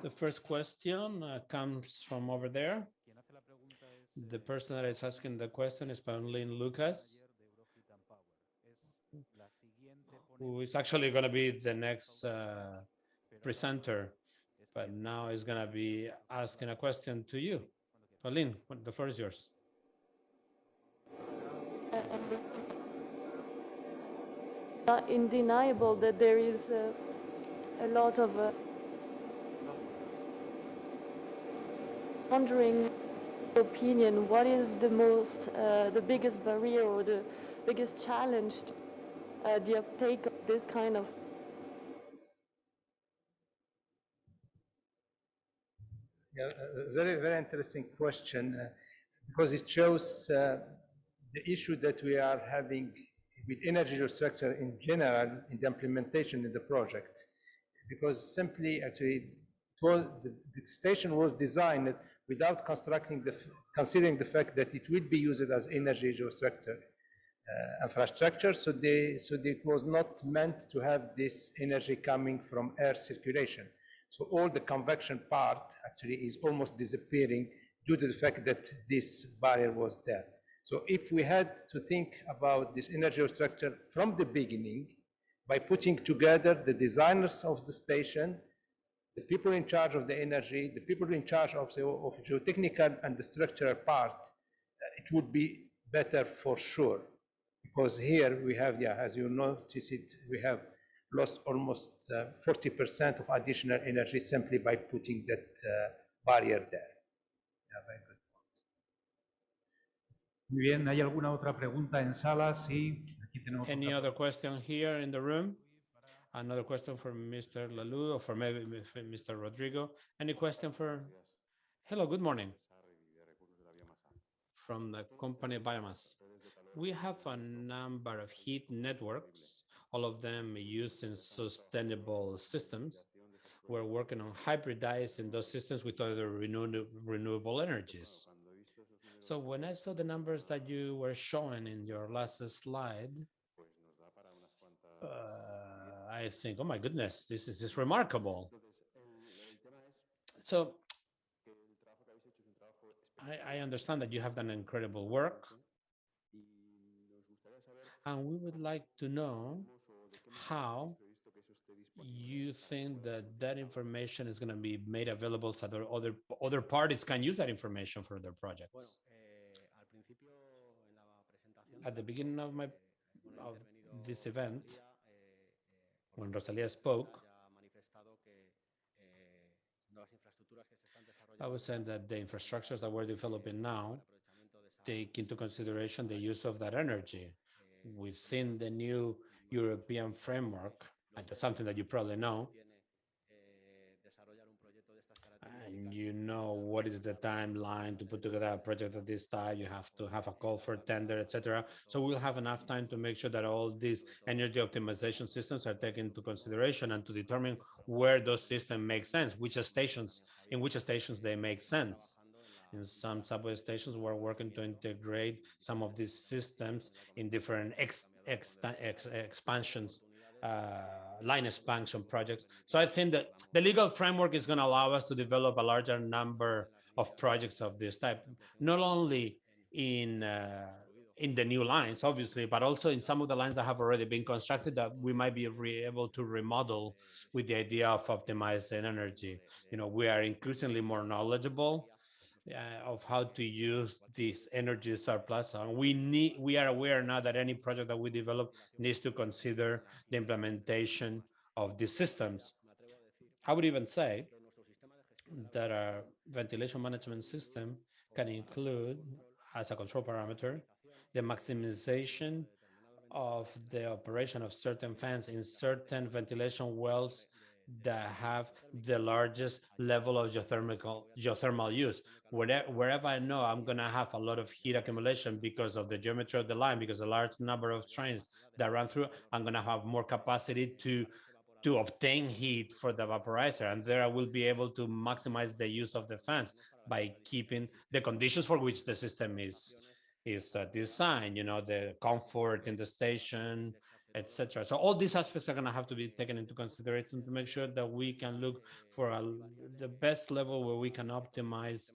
The first question comes from over there. The person that is asking the question is Pauline Lucas, who is actually going to be the next presenter, but now is going to be asking a question to you. Pauline, the floor is yours. Undeniable that there is a lot of wondering opinion. What is the biggest barrier or the biggest challenge to the uptake of this kind of? Yeah, a very, very interesting question because it shows the issue that we are having with energy infrastructure in general in the implementation in the project. Because simply, actually, the station was designed without considering the fact that it will be used as energy infrastructure. So it was not meant to have this energy coming from air circulation. So all the convection part actually is almost disappearing due to the fact that this barrier was there. So if we had to think about this energy structure from the beginning, by putting together the designers of the station, the people in charge of the energy, the people in charge of geotechnical and the structural part, it would be better for sure. Because here we have, yeah, as you notice it, we have lost almost 40% of additional energy simply by putting that barrier there. Yeah, very good. Muy bien, ¿hay alguna otra pregunta en sala? Sí, aquí tenemos. Any other question here in the room? Another question for Mr. Laloui or for maybe Mr. Rodrigo. Any question for? Hello, good morning. From the company Biomass. We have a number of heat networks, all of them using sustainable systems. We're working on hybridizing those systems with other renewable energies. So when I saw the numbers that you were showing in your last slide, I think, oh my goodness, this is just remarkable. So I understand that you have done incredible work. And we would like to know how you think that that information is going to be made available so that other parties can use that information for their projects. At the beginning of this event, when Rosalia spoke, I was saying that the infrastructures that we're developing now take into consideration the use of that energy within the new European framework, and that's something that you probably know. And you know what is the timeline to put together a project of this type. You have to have a call for tender, etc. So we'll have enough time to make sure that all these energy optimization systems are taken into consideration and to determine where those systems make sense, in which stations they make sense. In some subway stations, we're working to integrate some of these systems in different expansions, line expansion projects. So I think that the legal framework is going to allow us to develop a larger number of projects of this type, not only in the new lines, obviously, but also in some of the lines that have already been constructed that we might be able to remodel with the idea of optimizing energy. You know, we are increasingly more knowledgeable of how to use this energy surplus. And we are aware now that any project that we develop needs to consider the implementation of these systems. I would even say that our ventilation management system can include, as a control parameter, the maximization of the operation of certain fans in certain ventilation wells that have the largest level of geothermal use. Wherever I know I'm going to have a lot of heat accumulation because of the geometry of the line, because a large number of trains that run through, I'm going to have more capacity to obtain heat for the vaporizer. And there I will be able to maximize the use of the fans by keeping the conditions for which the system is designed, you know, the comfort in the station, etc. So all these aspects are going to have to be taken into consideration to make sure that we can look for the best level where we can optimize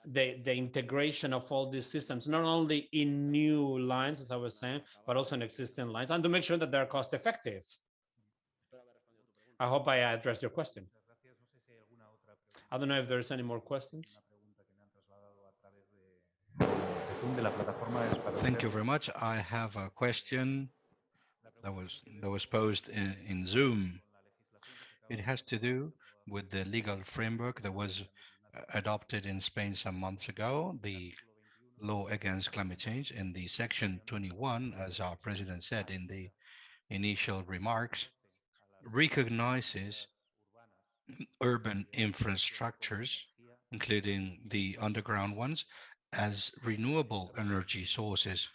the integration of all these systems, not only in new lines, as I was saying, but also in existing lines, and to make sure that they're cost effective. I hope I addressed your question. I don't know if there's any more questions. Thank you very much. I have a question that was posed in Zoom. It has to do with the legal framework that was adopted in Spain some months ago, the law against climate change. In the section 21, as our president said in the initial remarks, recognizes urban infrastructures, including the underground ones, as renewable energy sources.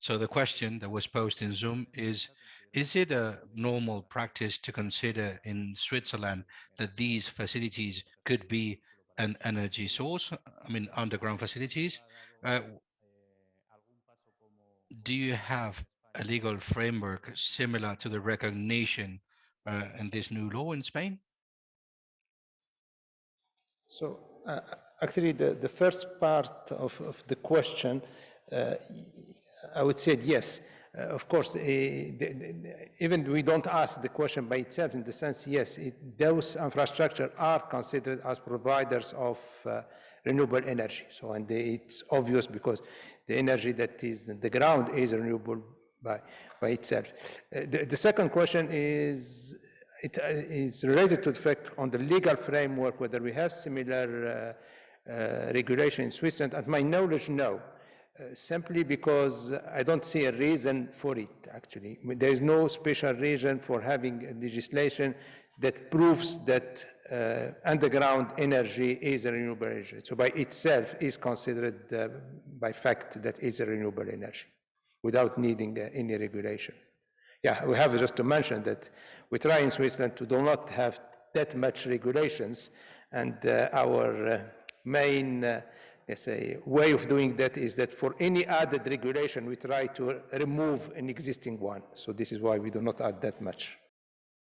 So the question that was posed in Zoom is it a normal practice to consider in Switzerland that these facilities could be an energy source? I mean, underground facilities? Do you have a legal framework similar to the recognition in this new law in Spain? So actually, the first part of the question, I would say yes. Of course, even we don't ask the question by itself in the sense, yes, those infrastructure are considered as providers of renewable energy. So, and it's obvious because the energy that is in the ground is renewable by itself. The second question is, it is related to the fact on the legal framework, whether we have similar regulation in Switzerland. At my knowledge, no. Simply because I don't see a reason for it, actually. There is no special reason for having legislation that proves that underground energy is a renewable energy. So by itself is considered by fact that is a renewable energy without needing any regulation. Yeah, we have just to mention that we try in Switzerland to do not have that much regulations, and our main let's say, way of doing that is that for any added regulation, we try to remove an existing one. So this is why we do not add that much.